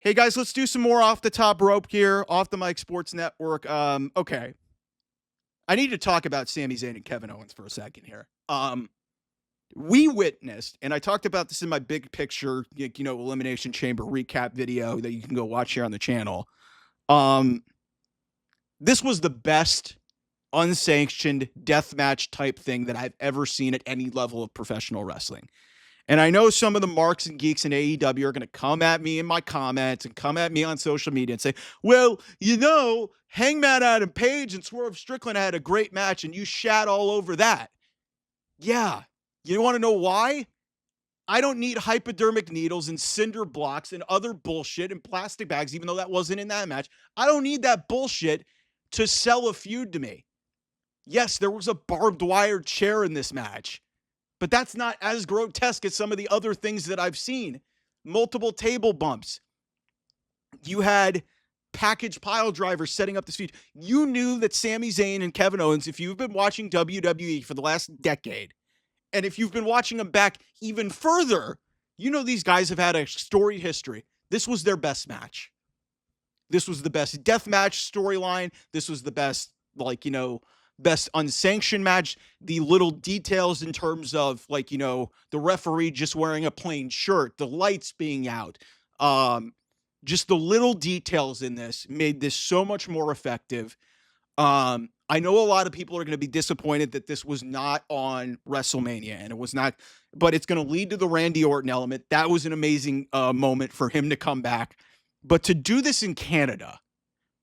Hey guys, let's do some more off the top rope here, off the mic sports network. Okay. I need to talk about Sami Zayn and Kevin Owens for a second here. We witnessed, and I talked about this in my big picture, Elimination Chamber recap video that you can go watch here on the channel. This was the best unsanctioned deathmatch type thing that I've ever seen at any level of professional wrestling. And I know some of the marks and geeks in AEW are going to come at me in my comments and come at me on social media and say, well, Hangman Adam Page and Swerve Strickland had a great match and you shat all over that. Yeah. You want to know why? I don't need hypodermic needles and cinder blocks and other bullshit and plastic bags, even though that wasn't in that match. I don't need that bullshit to sell a feud to me. Yes, there was a barbed wire chair in this match, but that's not as grotesque as some of the other things that I've seen. Multiple table bumps. You had package pile drivers setting up this feud. You knew that Sami Zayn and Kevin Owens, if you've been watching WWE for the last decade, and if you've been watching them back even further, you know these guys have had a storied history. This was their best match. This was the best death match storyline. This was the best, best unsanctioned match. The little details in terms of, the referee just wearing a plain shirt, the lights being out, just the little details in this made this so much more effective. I know a lot of people are going to be disappointed that this was not on WrestleMania, and it was not, but it's going to lead to the Randy Orton element. That was an amazing moment for him to come back. But to do this in Canada,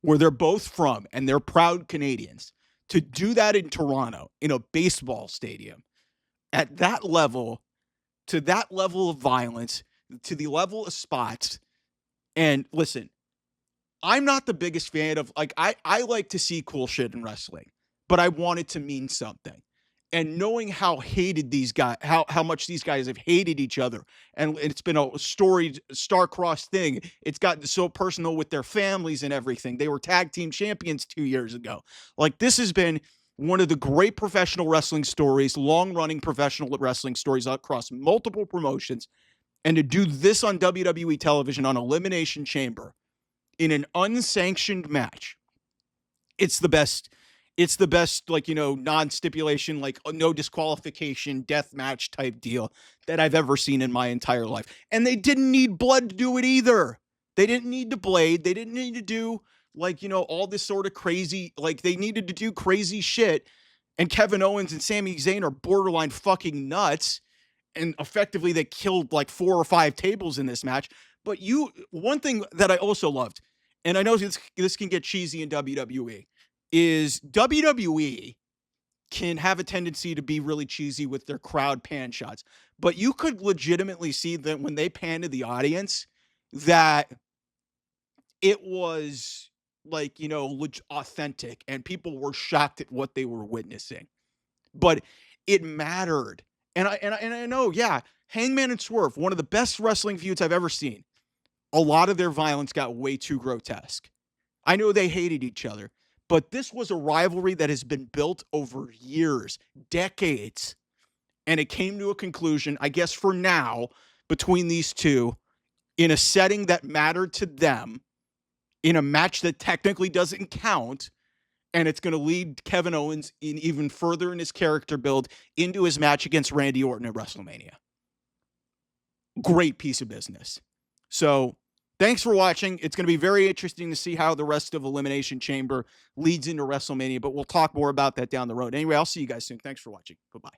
where they're both from, and they're proud Canadians, to do that in Toronto, in a baseball stadium, at that level, to that level of violence, to the level of spots, and listen, I'm not the biggest fan of, I like to see cool shit in wrestling, but I want it to mean something. And knowing how hated these guys, how much these guys have hated each other, and it's been a storied, star-crossed thing. It's gotten so personal with their families and everything. They were tag team champions 2 years ago. This has been one of the great professional wrestling stories, long-running professional wrestling stories across multiple promotions. And to do this on WWE television on Elimination Chamber in an unsanctioned match, it's the best. It's the best, non-stipulation, no disqualification, death match type deal that I've ever seen in my entire life. And they didn't need blood to do it either. They didn't need to blade. They didn't need to do, all this sort of crazy, they needed to do crazy shit. And Kevin Owens and Sami Zayn are borderline fucking nuts. And effectively, they killed 4 or 5 tables in this match. But one thing that I also loved, and I know this can get cheesy in WWE, is WWE can have a tendency to be really cheesy with their crowd pan shots. But you could legitimately see that when they pan to the audience, that it was authentic, and people were shocked at what they were witnessing. But it mattered. And I know, yeah, Hangman and Swerve, one of the best wrestling feuds I've ever seen. A lot of their violence got way too grotesque. I know they hated each other, but this was a rivalry that has been built over years, decades. And it came to a conclusion, I guess for now, between these two, in a setting that mattered to them, in a match that technically doesn't count. And it's going to lead Kevin Owens in even further in his character build into his match against Randy Orton at WrestleMania. Great piece of business. So thanks for watching. It's going to be very interesting to see how the rest of Elimination Chamber leads into WrestleMania, but we'll talk more about that down the road. Anyway, I'll see you guys soon. Thanks for watching. Bye-bye.